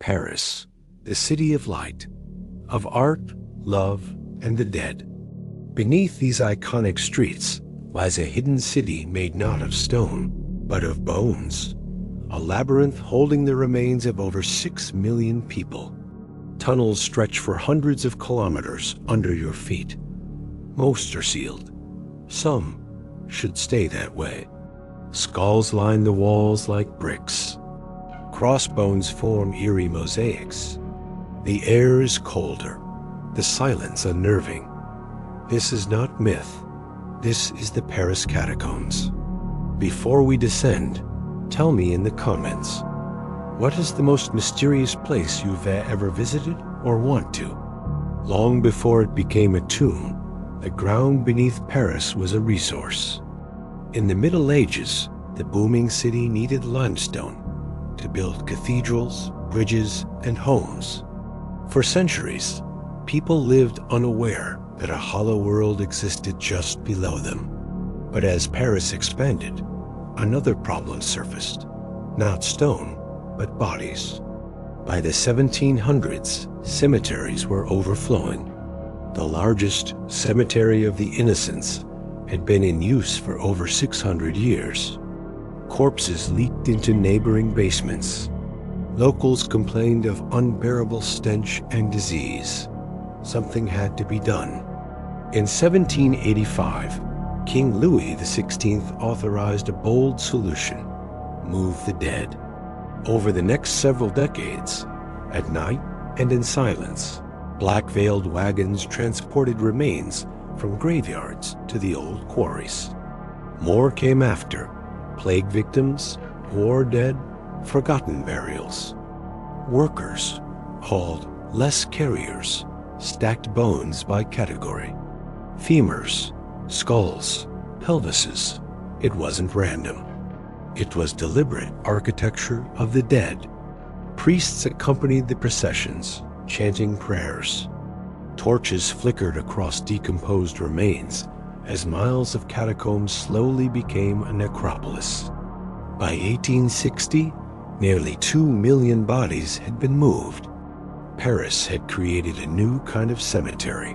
Paris, the city of light, of art, love, and the dead. Beneath these iconic streets lies a hidden city made not of stone, but of bones, a labyrinth holding the remains of over 6 million people. Tunnels stretch for hundreds of kilometers under your feet. Most are sealed. Some should stay that way. Skulls line the walls like bricks. Crossbones form eerie mosaics. The air is colder, the silence unnerving. This is not myth. This is the Paris Catacombs. Before we descend, tell me in the comments, what is the most mysterious place you've ever visited or want to? Long before it became a tomb, the ground beneath Paris was a resource. In the Middle Ages, the booming city needed limestone to build cathedrals, bridges, and homes. For centuries, people lived unaware that a hollow world existed just below them. But as Paris expanded, another problem surfaced. Not stone, but bodies. By the 1700s, cemeteries were overflowing. The largest cemetery of the Innocents had been in use for over 600 years. Corpses leaked into neighboring basements. Locals complained of unbearable stench and disease. Something had to be done. In 1785, King Louis XVI authorized a bold solution: move the dead. Over the next several decades, at night and in silence, black-veiled wagons transported remains from graveyards to the old quarries. More came after: plague victims, war dead, forgotten burials. Workers, called less carriers, stacked bones by category. Femurs, skulls, pelvises. It wasn't random. It was deliberate architecture of the dead. Priests accompanied the processions, chanting prayers. Torches flickered across decomposed remains as miles of catacombs slowly became a necropolis. By 1860, nearly 2 million bodies had been moved. Paris had created a new kind of cemetery,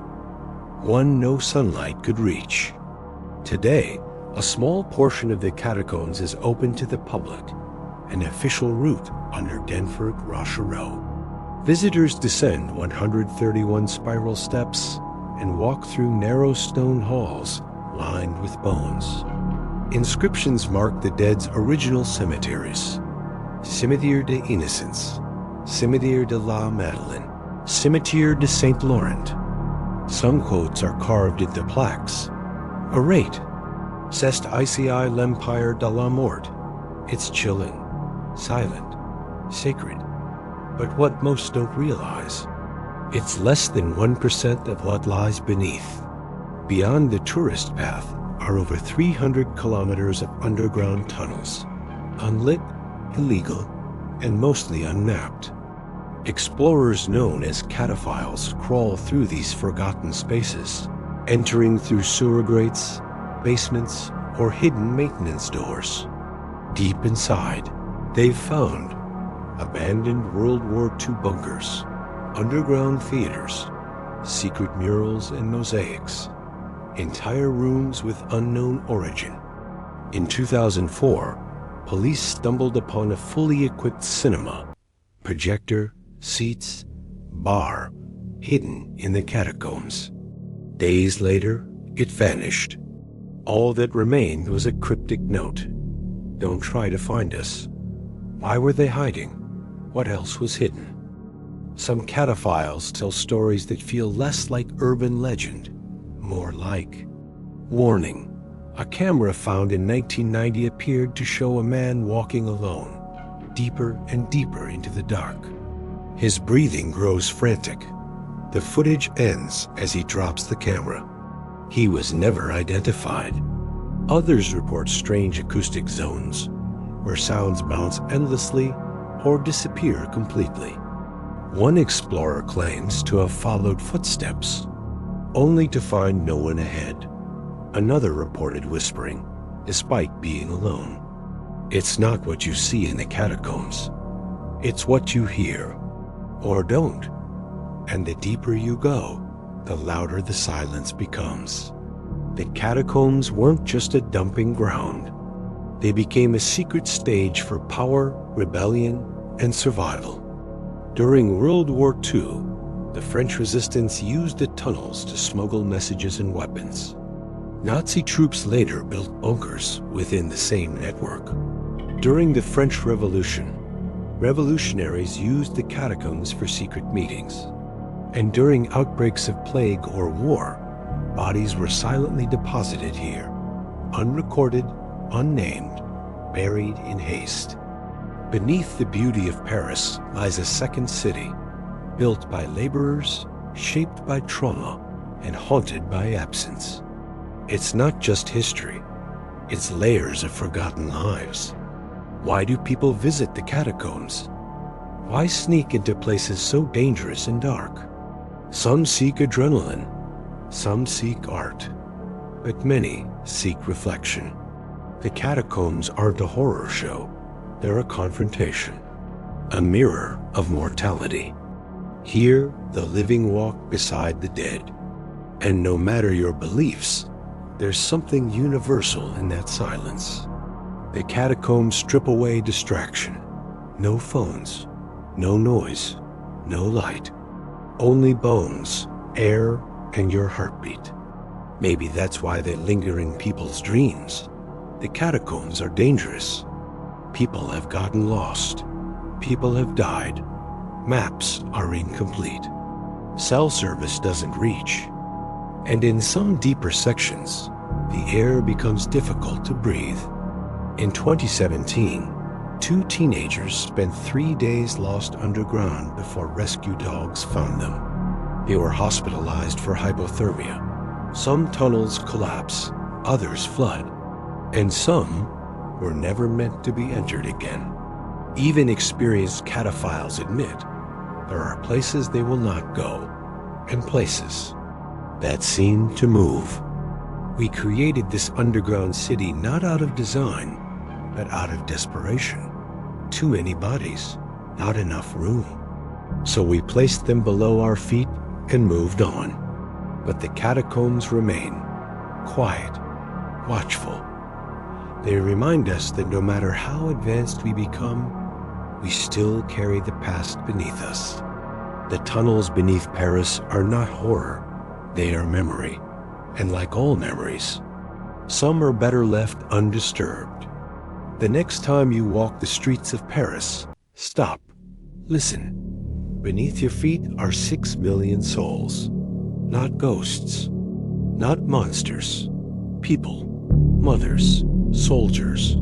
one no sunlight could reach. Today, a small portion of the catacombs is open to the public, an official route under Denford Rochereau. Visitors descend 131 spiral steps and walk through narrow stone halls lined with bones. Inscriptions mark the dead's original cemeteries: Cimetière des Innocents, Cimetière de la Madeleine, Cimetière de Saint-Laurent. Some quotes are carved into plaques. A rate: C'est ici l'Empire de la Mort. It's chilling, silent, sacred. But what most don't realize, it's less than 1% of what lies beneath. Beyond the tourist path are over 300 kilometers of underground tunnels, unlit, illegal, and mostly unmapped. Explorers known as cataphiles crawl through these forgotten spaces, entering through sewer grates, basements, or hidden maintenance doors. Deep inside, they've found abandoned World War II bunkers, underground theaters, secret murals and mosaics, entire rooms with unknown origin. In 2004, police stumbled upon a fully equipped cinema, projector, seats, bar, hidden in the catacombs. Days later, it vanished. All that remained was a cryptic note: "Don't try to find us." Why were they hiding? What else was hidden? Some cataphiles tell stories that feel less like urban legend, more like warning. A camera found in 1990 appeared to show a man walking alone, deeper and deeper into the dark. His breathing grows frantic. The footage ends as he drops the camera. He was never identified. Others report strange acoustic zones, where sounds bounce endlessly or disappear completely. One explorer claims to have followed footsteps, only to find no one ahead. Another reported whispering, despite being alone. It's not what you see in the catacombs. It's what you hear. or don't. And the deeper you go, the louder the silence becomes. The catacombs weren't just a dumping ground. They became a secret stage for power, rebellion, and survival. During World War II, the French resistance used the tunnels to smuggle messages and weapons. Nazi troops later built bunkers within the same network. During the French Revolution, revolutionaries used the catacombs for secret meetings. And during outbreaks of plague or war, bodies were silently deposited here, unrecorded, unnamed, buried in haste. Beneath the beauty of Paris lies a second city, built by laborers, shaped by trauma, and haunted by absence. It's not just history, it's layers of forgotten lives. Why do people visit the catacombs? Why sneak into places so dangerous and dark? Some seek adrenaline, some seek art, but many seek reflection. The catacombs aren't a horror show, they're a confrontation, a mirror of mortality. Here, the living walk beside the dead. And no matter your beliefs, there's something universal in that silence. The catacombs strip away distraction. No phones, no noise, no light. Only bones, air, and your heartbeat. Maybe that's why they linger in people's dreams. The catacombs are dangerous. People have gotten lost. People have died. Maps are incomplete. Cell service doesn't reach. And in some deeper sections, the air becomes difficult to breathe. In 2017, 2 teenagers spent 3 days lost underground before rescue dogs found them. They were hospitalized for hypothermia. Some tunnels collapse, others flood, and some were never meant to be entered again. Even experienced cataphiles admit there are places they will not go, and places that seem to move. We created this underground city not out of design, but out of desperation. Too many bodies, not enough room. So we placed them below our feet and moved on. But the catacombs remain, quiet, watchful. They remind us that no matter how advanced we become, we still carry the past beneath us. The tunnels beneath Paris are not horror, they are memory. And like all memories, some are better left undisturbed. The next time you walk the streets of Paris, stop, listen. Beneath your feet are 6 million souls. Not ghosts, not monsters. People, mothers, soldiers,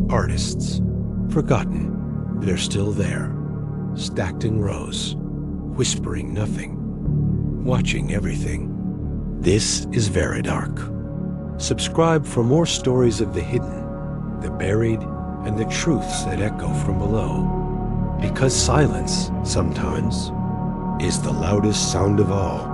artists. Forgotten, they're still there, stacked in rows, whispering nothing, watching everything. This is Veridark. Subscribe for more stories of the hidden, the buried, and the truths that echo from below. Because silence, sometimes, is the loudest sound of all.